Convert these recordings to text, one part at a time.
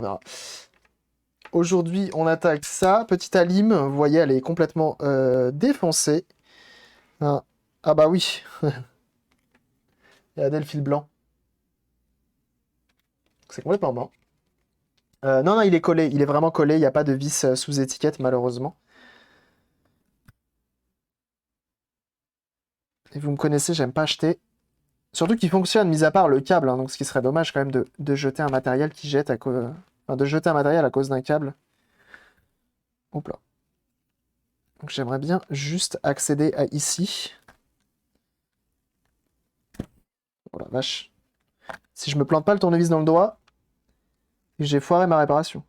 On verra. Aujourd'hui, on attaque ça. Petite Alim, vous voyez, elle est complètement défoncée. Hein. Ah bah oui. Regardez le fil blanc. C'est complètement mort. Non, non, il est collé. Il est vraiment collé. Il n'y a pas de vis sous étiquette, malheureusement. Et vous me connaissez, j'aime pas acheter. Surtout qu'il fonctionne, mis à part le câble. Hein, donc ce qui serait dommage quand même de jeter un matériel qui jette à cause... Enfin, de jeter un matériel à cause d'un câble. Hop là. Donc j'aimerais bien juste accéder à ici. Oh la vache. Si je me plante pas le tournevis dans le doigt, j'ai foiré ma réparation.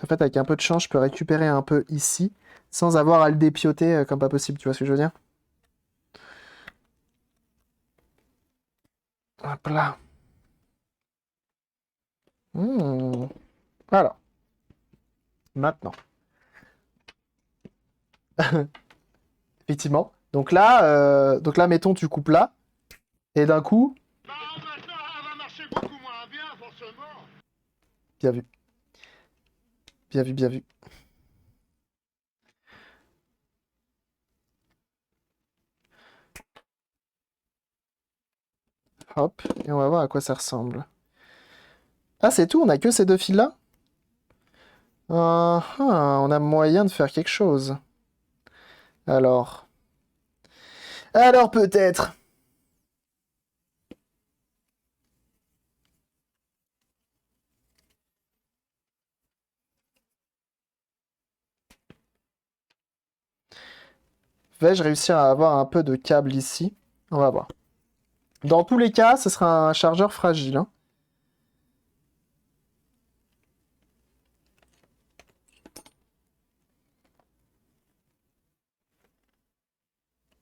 En fait, avec un peu de chance, je peux récupérer un peu ici, sans avoir à le dépioter comme pas possible, tu vois ce que je veux dire? Hop là. Hmm. Alors, maintenant. Effectivement. Donc là, mettons, tu coupes là, et d'un coup, Bah, maintenant, elle va marcher beaucoup moins bien, forcément. bien vu, bien vu, bien vu. Hop, et on va voir à quoi ça ressemble. Ah, c'est tout, on a que ces deux fils-là? On a moyen de faire quelque chose. Alors. Alors peut-être. Vais-je réussir à avoir un peu de câble ici? On va voir. Dans tous les cas, ce sera un chargeur fragile. Hein.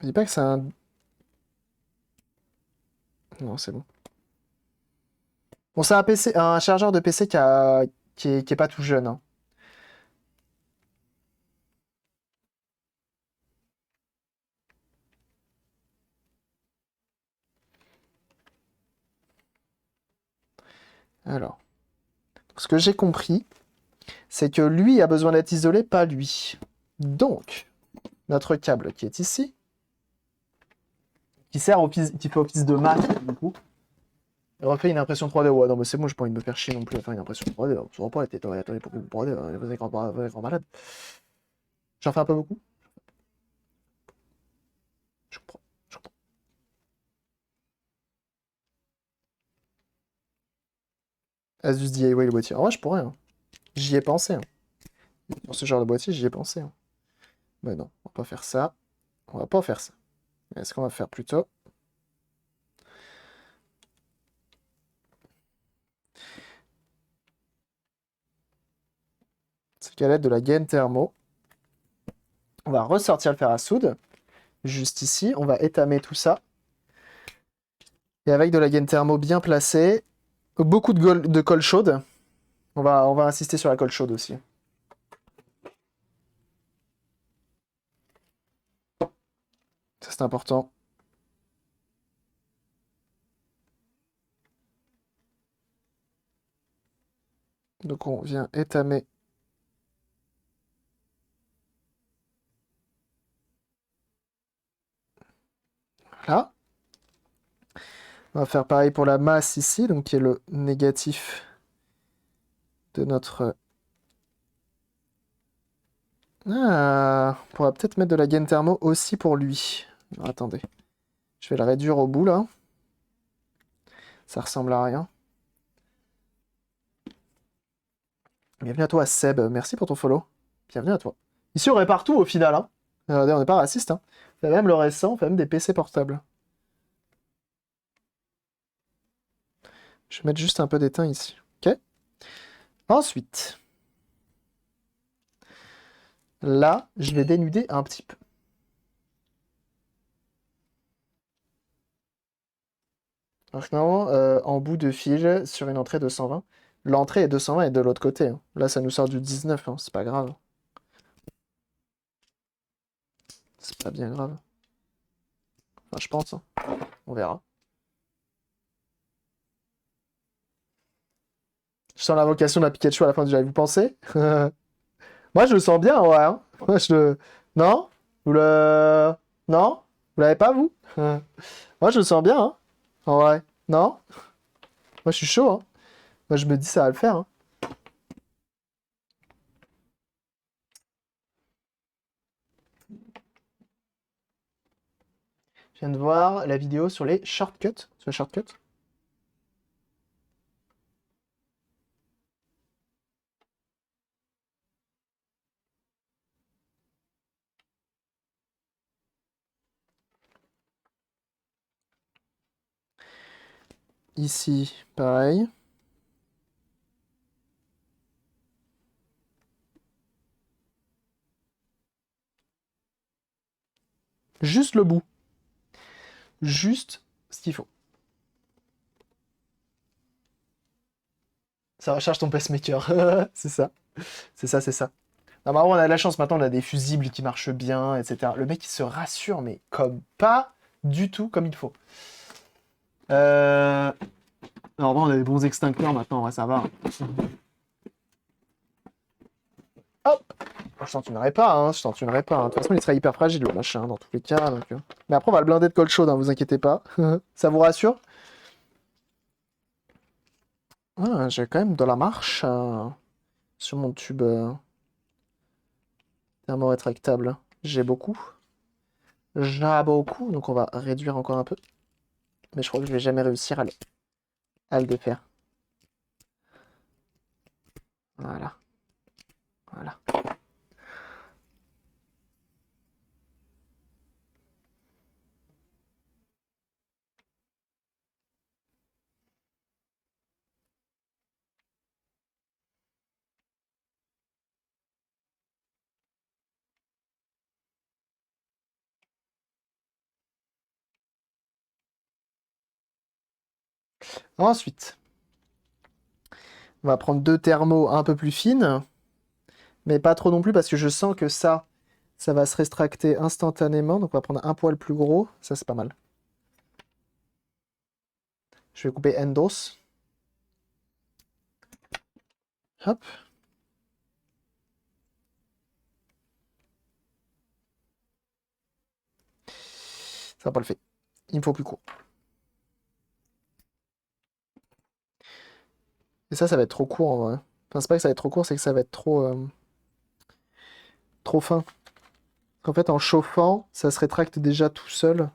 Je dis pas que c'est un... Non, c'est bon. Bon, c'est un PC, un chargeur de PC qui est pas tout jeune. Hein. Alors, ce que j'ai compris, c'est que lui a besoin d'être isolé, pas lui. Donc, notre câble qui est ici, qui fait office de masque, du coup, il refait une impression 3D. Ouais, non, mais c'est bon, j'ai pas envie de me faire chier non plus à faire une impression 3D. Ça va pas la tête. Attendez, pourquoi vous 3D vous êtes grand malade. J'en fais un peu beaucoup. Je comprends. Je comprends. Asus DIY le boîtier. En vrai, je pourrais. Hein. J'y ai pensé. Hein. Pour ce genre de boîtier, j'y ai pensé. Hein. Mais non, on va pas faire ça. On va pas faire ça. Est-ce qu'on va faire plutôt? C'est qu'à l'aide de la gaine thermo, on va ressortir le fer à soude. Juste ici, on va étamer tout ça. Et avec de la gaine thermo bien placée, beaucoup de colle chaude. On va insister sur la colle chaude aussi. Ça, c'est important. Donc on vient étamer. Là. On va faire pareil pour la masse ici, donc qui est le négatif de notre... Ah, on pourra peut-être mettre de la gaine thermo aussi pour lui. Alors, attendez. Je vais le réduire au bout, là. Ça ressemble à rien. Bienvenue à toi, Seb. Merci pour ton follow. Bienvenue à toi. Ici, on répare tout au final. Hein. On n'est pas raciste. Hein. On fait même le récent, on fait même des PC portables. Je vais mettre juste un peu d'étain ici. Ok. Ensuite, là, je vais dénuder un petit peu. Alors que normalement, en bout de fil, sur une entrée de 120, l'entrée est 220 et de l'autre côté. Hein. Là, ça nous sort du 19, hein. C'est pas grave. C'est pas bien grave. Enfin, je pense. Hein. On verra. Je sens la vocation d'un Pikachu à la fin du live. Vous pensez? Moi, je le sens bien, ouais. Hein. Moi, je le... Non? Vous le... Non? Vous l'avez pas, vous? Moi, je le sens bien, hein. En vrai. Non? Moi, je suis chaud, hein. Moi, je me dis, ça va le faire, hein. Je viens de voir la vidéo sur les shortcuts. Sur les shortcuts. Ici, pareil. Juste le bout. Juste ce qu'il faut. Ça recharge ton pacemaker. C'est ça. C'est ça, c'est ça. Non, bah, on a de la chance, maintenant on a des fusibles qui marchent bien, etc. Le mec il se rassure, mais comme pas du tout comme il faut. Alors bon, on a des bons extincteurs maintenant, ouais, ça va. Hop! Je t'en tunerai pas, hein, je t'en tunerai pas. Hein. De toute façon, il sera hyper fragile, le machin, dans tous les cas. Donc, Mais après, on va le blinder de cold chaude, hein, vous inquiétez pas. Ça vous rassure? Ah, j'ai quand même de la marche sur mon tube thermorétractable. J'ai beaucoup. J'ai beaucoup, donc on va réduire encore un peu. Mais je crois que je vais jamais réussir à le défaire. Voilà. Voilà. Ensuite, on va prendre deux thermos un peu plus fines, mais pas trop non plus parce que je sens que ça va se rétracter instantanément. Donc on va prendre un poil plus gros. Ça, c'est pas mal. Je vais couper Endos. Hop. Ça va pas le faire. Il me faut plus court. Et ça va être trop court en vrai. Enfin, c'est pas que ça va être trop court, c'est que ça va être trop fin. En fait, en chauffant, ça se rétracte déjà tout seul.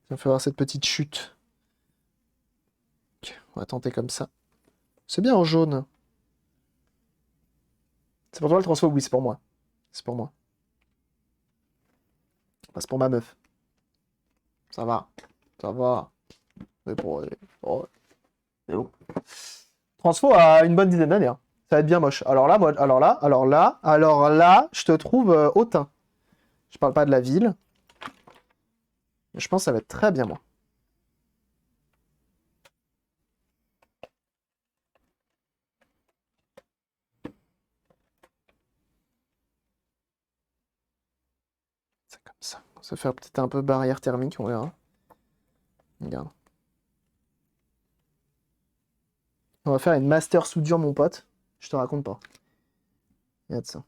Ça fait avoir cette petite chute. Ok, on va tenter comme ça. C'est bien en jaune. C'est pour toi le transfo? Oui, c'est pour moi. C'est pour moi. Enfin, c'est pour ma meuf. Ça va. Ça va. Mais pour... oh, c'est bon. Transfo a une bonne dizaine d'années. Hein. Ça va être bien moche. Alors là, je te trouve hautain. Je parle pas de la ville. Mais je pense que ça va être très bien, moi. C'est comme ça. Ça va faire peut-être un peu barrière thermique, on verra. Regarde. On va faire une master soudure, mon pote. Je te raconte pas. Regarde ça.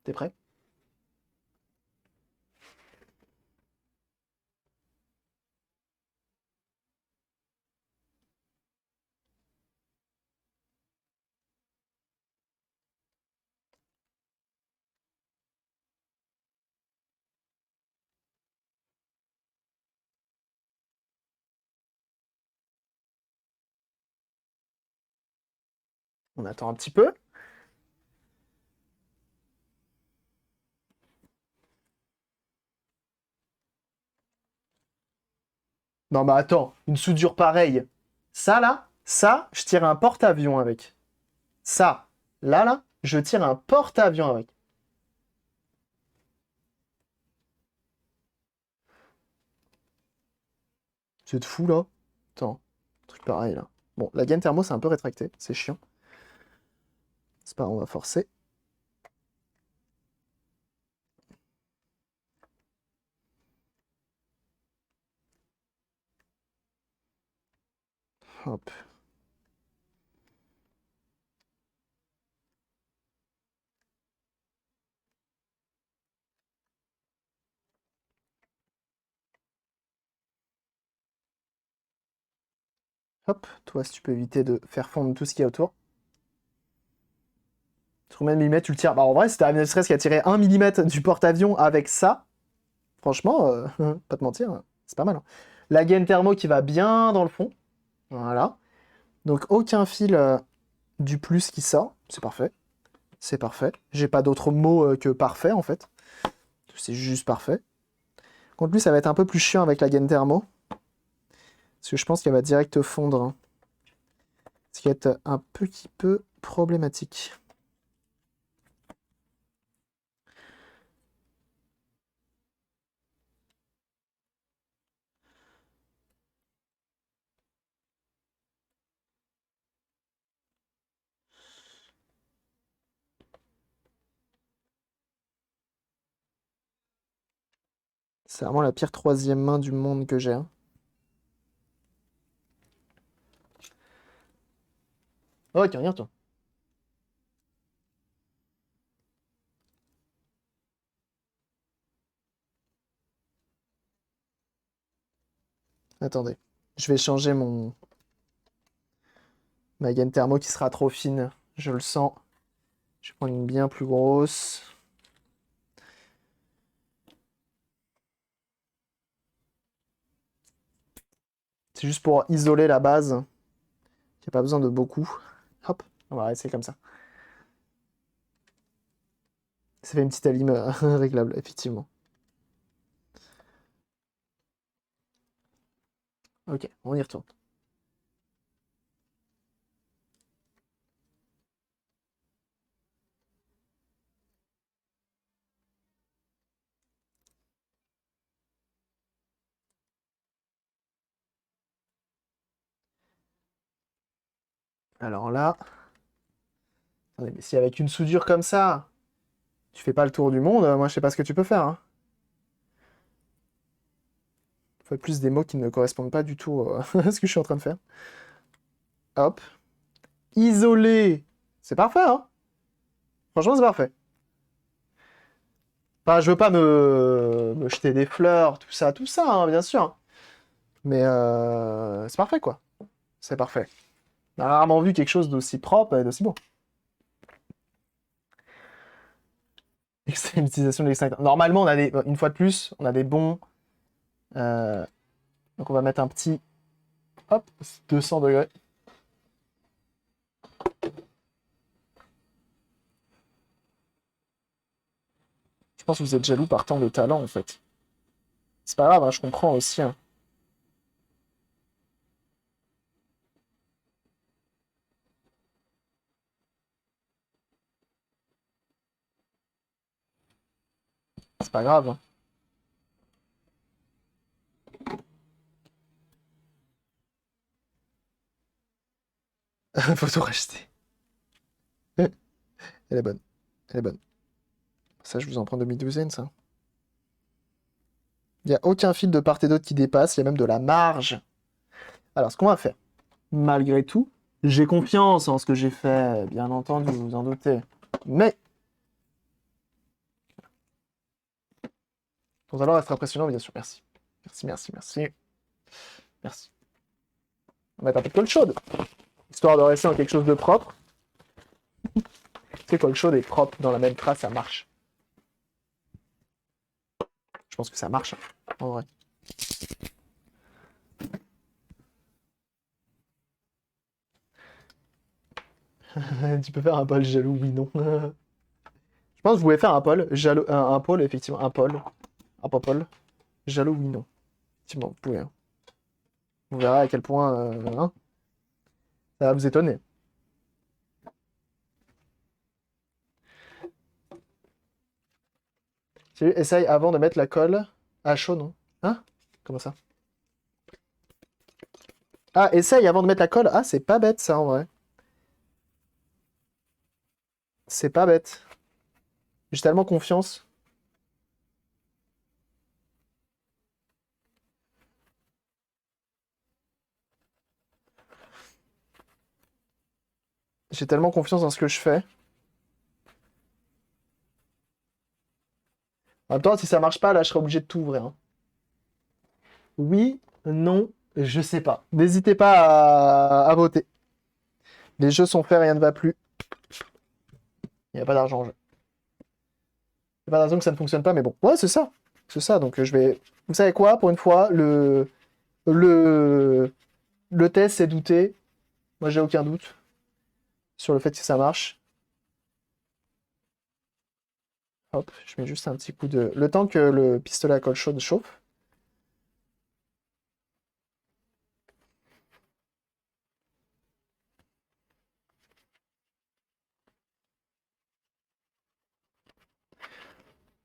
T'es prêt? On attend un petit peu. Non, mais attends, une soudure pareille. Ça, je tire un porte-avions avec. Ça, là, je tire un porte-avions avec. C'est de fou, là. Attends, un truc pareil, là. Bon, la gaine thermo, c'est un peu rétracté. C'est chiant. C'est pas grave, on va forcer. Hop. Hop, toi, si tu peux éviter de faire fondre tout ce qu'il y a autour. Combien de millimètres tu le tires? Bah, en vrai, si t'as ne serait-ce qu'à tirer 1 mm du porte-avions avec ça, franchement, pas te mentir, c'est pas mal, hein. La gaine thermo qui va bien dans le fond. Voilà. Donc, aucun fil du plus qui sort. C'est parfait. C'est parfait. J'ai pas d'autre mot que parfait, en fait. C'est juste parfait. Contre lui, ça va être un peu plus chiant avec la gaine thermo. Parce que je pense qu'elle va direct fondre, hein. Ce qui va être un petit peu problématique. C'est vraiment la pire troisième main du monde que j'ai, hein. Oh, ok, rien, toi. Attendez. Je vais changer ma gaine thermo qui sera trop fine. Je le sens. Je vais prendre une bien plus grosse. C'est juste pour isoler la base. Il n'y a pas besoin de beaucoup. Hop, on va rester comme ça. Ça fait une petite alime réglable, effectivement. Ok, on y retourne. Alors là... Attendez, mais si avec une soudure comme ça, tu fais pas le tour du monde, moi je sais pas ce que tu peux faire, hein. Faut plus des mots qui ne correspondent pas du tout à ce que je suis en train de faire. Hop. Isolé. C'est parfait, hein. Franchement, c'est parfait. Enfin, je veux pas me jeter des fleurs, tout ça, hein, bien sûr. Mais c'est parfait, quoi. C'est parfait. On a rarement vu quelque chose d'aussi propre et d'aussi beau. Extrême utilisation de l'extincteur. Normalement, on a une fois de plus, on a des bons. euh, donc on va mettre un petit. Hop, 200 degrés. Je pense que vous êtes jaloux par tant de talent, en fait. C'est pas grave, hein, je comprends aussi, hein. C'est pas grave, hein. Faut tout racheter. Elle est bonne. Elle est bonne. Ça, je vous en prends demi-douzaine, ça. Il n'y a aucun fil de part et d'autre qui dépasse, il y a même de la marge. Alors, ce qu'on va faire, malgré tout, j'ai confiance en ce que j'ai fait, bien entendu, vous vous en doutez. Mais, ton talent reste impressionnant, bien sûr, merci. Merci, merci, merci. Merci. On va mettre un peu de colle chaude, histoire de rester dans quelque chose de propre. Tu sais, colle chaude et propre dans la même trace, ça marche. Je pense que ça marche, hein, en vrai. Tu peux faire un pôle jaloux, oui, non. Je pense que vous pouvez faire un pôle, jaloux, un pôle, effectivement, un pôle. Un pôle. Jaloux, oui, non. Effectivement, vous pouvez, hein. Vous verrez à quel point hein, ça va vous étonner. Essaye avant de mettre la colle à chaud, non? Hein? Comment ça? Ah, essaye avant de mettre la colle. Ah, c'est pas bête ça en vrai. C'est pas bête. J'ai tellement confiance. J'ai tellement confiance dans ce que je fais. En même temps, si ça marche pas, là, je serai obligé de tout ouvrir, hein. Oui, non, je sais pas. N'hésitez pas à voter. Les jeux sont faits, rien ne va plus. Il n'y a pas d'argent en jeu. Il n'y a pas de raison que ça ne fonctionne pas, mais bon. Ouais, c'est ça. C'est ça, donc je vais... Vous savez quoi, pour une fois, le, le test, c'est douter. Moi, j'ai aucun doute sur le fait que ça marche. Hop, je mets juste un petit coup de... Le temps que le pistolet à colle chaude chauffe.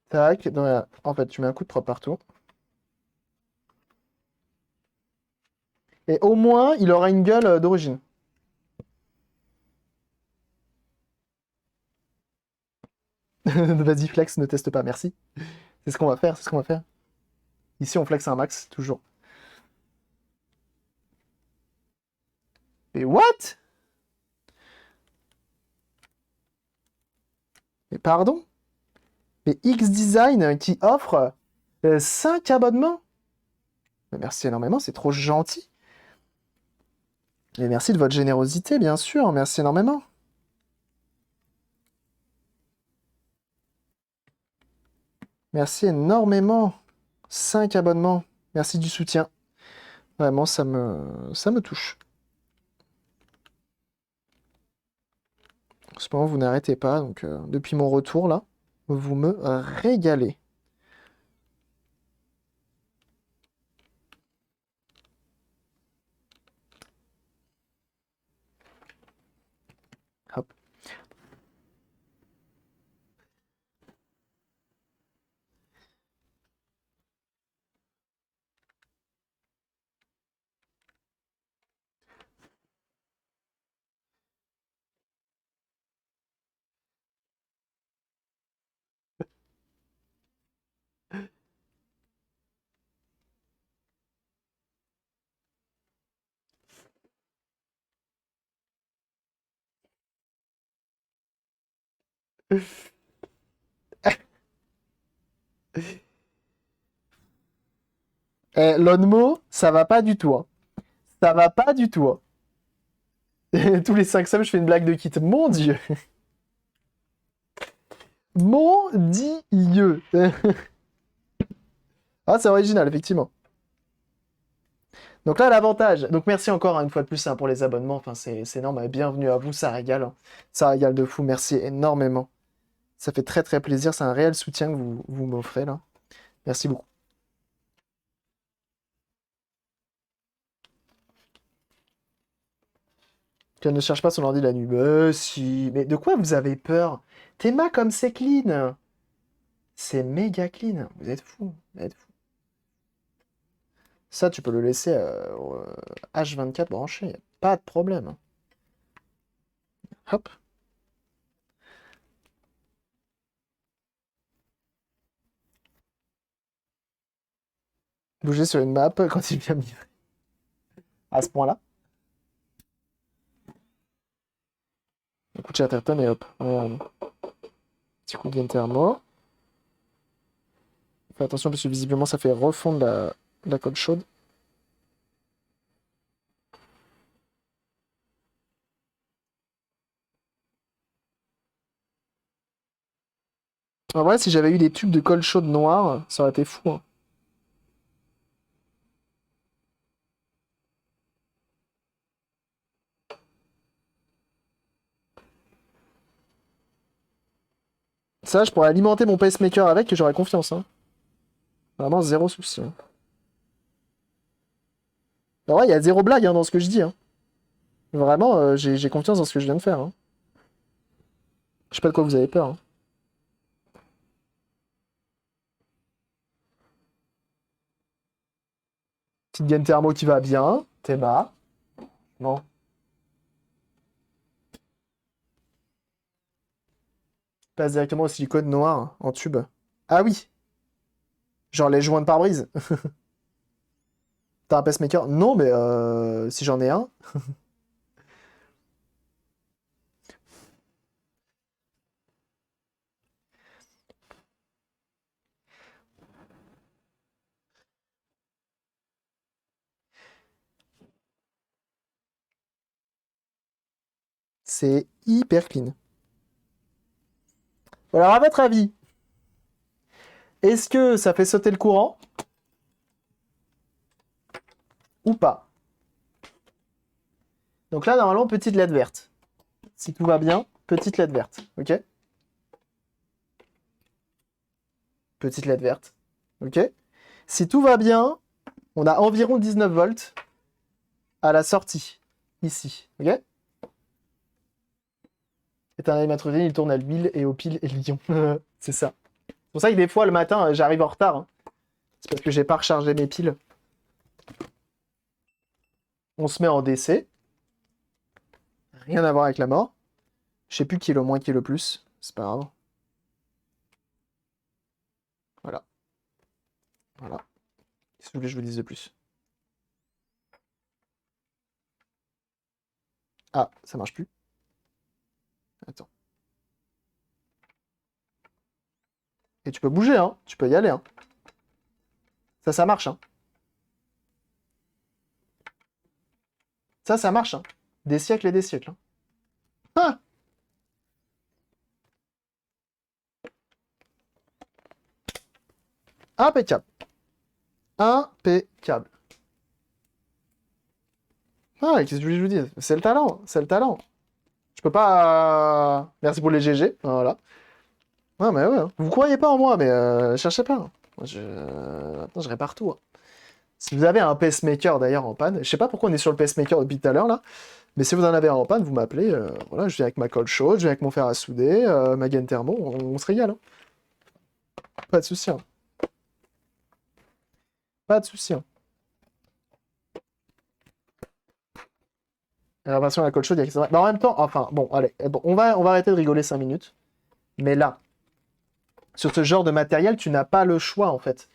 Tac, en fait, tu mets un coup de propre partout. Et au moins, il aura une gueule d'origine. Vas-y, flex, ne teste pas, merci. C'est ce qu'on va faire, c'est ce qu'on va faire. Ici, on flex un max, toujours. Mais what? Mais pardon? Mais X-Design qui offre 5 abonnements? Mais merci énormément, c'est trop gentil. Et merci de votre générosité, bien sûr, merci énormément. Merci énormément. 5 abonnements. Merci du soutien. Vraiment, ça me touche. En ce moment, vous n'arrêtez pas. Donc, depuis mon retour, là, vous me régalez. Hop. L'Onmo, ça va pas du tout, hein. Ça va pas du tout, hein. Tous les 5 semaines, je fais une blague de kit. Mon Dieu. Mon Dieu. Ah, c'est original, effectivement. Donc là, l'avantage. Donc merci encore hein, une fois de plus hein, pour les abonnements. Enfin, c'est énorme. Bienvenue à vous, ça régale, hein. Ça régale de fou. Merci énormément. Ça fait très très plaisir. C'est un réel soutien que vous m'offrez là. Merci beaucoup. Qu'elle ne cherche pas son ordi la nuit. Bah si. Mais de quoi vous avez peur? Théma comme c'est clean. C'est méga clean. Vous êtes fous. Vous êtes fous. Ça, tu peux le laisser au H24 branché. Y a pas de problème. Hop. Bouger sur une map quand il vient migrer. À ce point-là. Un coup de Chatterton et hop. Petit coup de gain thermo. Fais attention parce que visiblement ça fait refondre la colle chaude. En vrai, si j'avais eu des tubes de colle chaude noire, ça aurait été fou, hein. Ça, je pourrais alimenter mon pacemaker avec et j'aurais confiance, hein. Vraiment zéro souci, hein. En vrai, il y a zéro blague hein, dans ce que je dis, hein. Vraiment, j'ai confiance dans ce que je viens de faire, hein. Je sais pas de quoi vous avez peur, hein. Petite gaine thermo qui va bien. Théma. Bon. Passe directement au silicone noir hein, en tube. Ah oui. Genre les joints de pare-brise. T'as un pacemaker? Non, mais si j'en ai un. C'est hyper clean. Alors, à votre avis, est-ce que ça fait sauter le courant ou pas? Donc là, normalement, petite LED verte. Si tout va bien, petite LED verte, ok? Petite LED verte, ok? Si tout va bien, on a environ 19 volts à la sortie, ici, ok? C'est un animatronique, il tourne à l'huile et aux piles et l'ion. C'est ça. C'est pour ça que des fois, le matin, j'arrive en retard. Hein. C'est parce que j'ai pas rechargé mes piles. On se met en DC. Rien à voir avec la mort. Je sais plus qui est le moins, qui est le plus. C'est pas grave. Voilà. Voilà. Qu'est-ce que vous voulez que je vous dise de plus? Ah, ça marche plus. Attends. Et tu peux bouger, hein. Tu peux y aller, hein. Ça marche, hein. Ça marche, hein. Des siècles et des siècles, hein. Ah! Impeccable. Impeccable. Ah, qu'est-ce que je vous dis? C'est le talent, c'est le talent. Je peux pas... Merci pour les GG, voilà. Ouais, mais ouais, hein. Vous croyez pas en moi, mais cherchez pas. Hein. Moi, Maintenant, je répare tout. Hein. Si vous avez un pacemaker, d'ailleurs, en panne, je sais pas pourquoi on est sur le pacemaker depuis tout à l'heure, là, mais si vous en avez un en panne, vous m'appelez, voilà, je viens avec ma colle chaude, je viens avec mon fer à souder, ma gaine thermo, on se régale. Hein. Pas de souci. Hein. Pas de souci. Hein. Réparation à la colle chaude, il y a... Mais en même temps, enfin, bon, allez, bon, on va arrêter de rigoler 5 minutes. Mais là, sur ce genre de matériel, tu n'as pas le choix, en fait.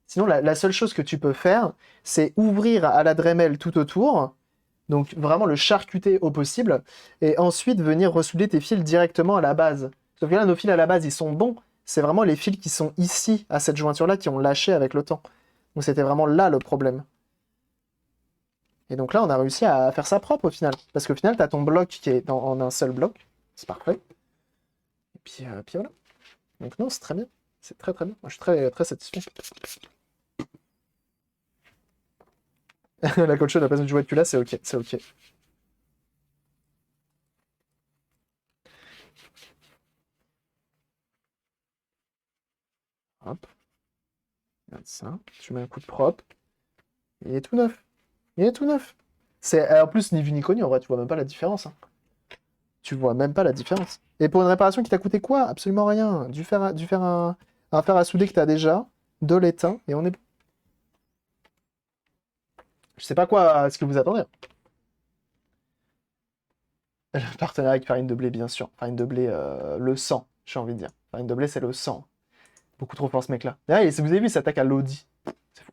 Sinon, la seule chose que tu peux faire, c'est ouvrir à la Dremel tout autour, donc vraiment le charcuter au possible, et ensuite venir ressouder tes fils directement à la base. Sauf que là, nos fils à la base, ils sont bons. C'est vraiment les fils qui sont ici, à cette jointure-là, qui ont lâché avec le temps. Donc c'était vraiment là le problème. Et donc là, on a réussi à faire ça propre au final. Parce qu'au final, tu as ton bloc qui est en un seul bloc. C'est parfait. Et puis voilà. Donc non, c'est très bien. C'est très très bien. Moi, je suis très, très satisfait. La coach chaude, la personne du jouet que tu l'as, c'est ok. C'est ok. Hop. Regarde ça. Tu mets un coup de propre. Il est tout neuf. Il est tout neuf. C'est en plus ni vu ni connu, en vrai, tu vois même pas la différence. Hein. Tu vois même pas la différence. Et pour une réparation qui t'a coûté quoi? Absolument rien. Du fer un fer à souder que t'as déjà, de l'étain, et on est bon. Je sais pas quoi, ce que vous attendez. Le partenariat avec Farine de Blé, bien sûr. Farine de Blé, le sang, j'ai envie de dire. Farine de Blé, c'est le sang. Beaucoup trop fort, ce mec-là. Ah, et si vous avez vu, il s'attaque à l'Audi. C'est fou.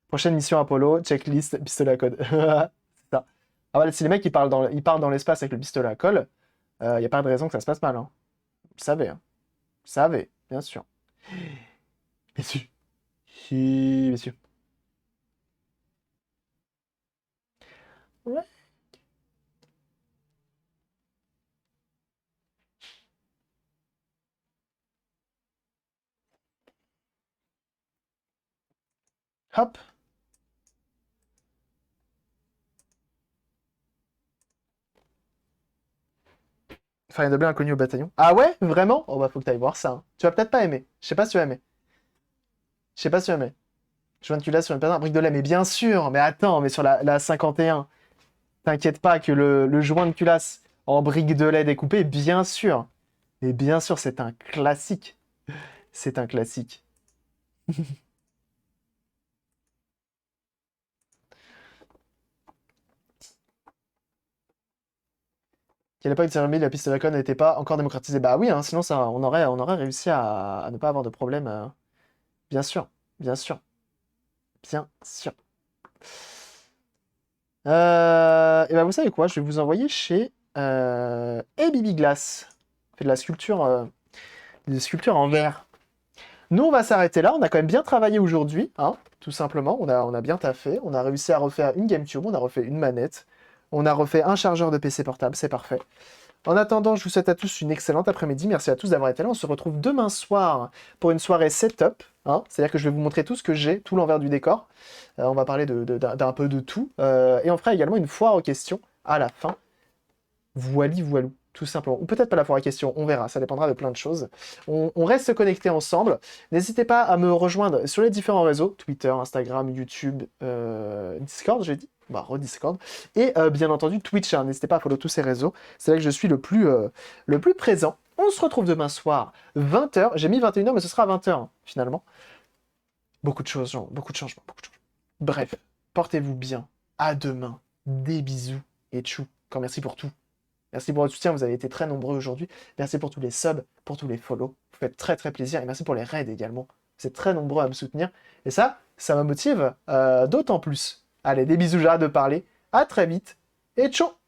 Prochaine mission Apollo, checklist, pistolet à code. C'est ça. Ah ouais, si les mecs, ils partent dans l'espace avec le pistolet à colle, il n'y a pas de raison que ça se passe mal. Hein. Vous le savez. Hein. Vous le savez, bien sûr. Messieurs. Si, messieurs. Ouais. Hop. Farine de blé inconnu au bataillon. Ah ouais? Vraiment? Oh bah faut que t'ailles voir ça. Hein. Tu vas peut-être pas aimer. Je sais pas si tu vas aimer. Je sais pas si tu vas aimer. Joint de culasse sur une personne, un brique de lait. Mais bien sûr, mais attends, mais sur la 51, t'inquiète pas que le joint de culasse en brique de lait découpé, bien sûr. Mais bien sûr, c'est un classique. C'est un classique. Quelle époque de la piste de la conne n'était pas encore démocratisée? Bah oui, hein, sinon ça, on aurait réussi à ne pas avoir de problème. Bien sûr, bien sûr, bien sûr. Et bah vous savez quoi? Je vais vous envoyer chez Baby Glass. Fait de la sculpture, des sculptures en verre. Nous, on va s'arrêter là. On a quand même bien travaillé aujourd'hui, hein, tout simplement. On a bien taffé. On a réussi à refaire une GameCube, on a refait une manette. On a refait un chargeur de PC portable, c'est parfait. En attendant, je vous souhaite à tous une excellente après-midi. Merci à tous d'avoir été là. On se retrouve demain soir pour une soirée setup. Hein. C'est-à-dire que je vais vous montrer tout ce que j'ai, tout l'envers du décor. On va parler d'un peu de tout. Et on fera également une foire aux questions à la fin. Voili voilou, tout simplement. Ou peut-être pas la foire aux questions, on verra. Ça dépendra de plein de choses. On reste connectés ensemble. N'hésitez pas à me rejoindre sur les différents réseaux. Twitter, Instagram, YouTube, Discord, j'ai dit. Bah, rediscord. Et bien entendu, Twitch. Hein. N'hésitez pas à follow tous ces réseaux. C'est là que je suis le plus présent. On se retrouve demain soir, 20h. J'ai mis 21h, mais ce sera 20h, hein, finalement. Beaucoup de choses, genre, beaucoup de changements, beaucoup de changements. Bref, portez-vous bien. À demain. Des bisous et tchou. Encore merci pour tout. Merci pour votre soutien, vous avez été très nombreux aujourd'hui. Merci pour tous les subs, pour tous les follow. Vous faites très très plaisir. Et merci pour les raids également. Vous êtes très nombreux à me soutenir. Et ça me motive d'autant plus. Allez, des bisous, j'arrête de parler. À très vite. Et tchau.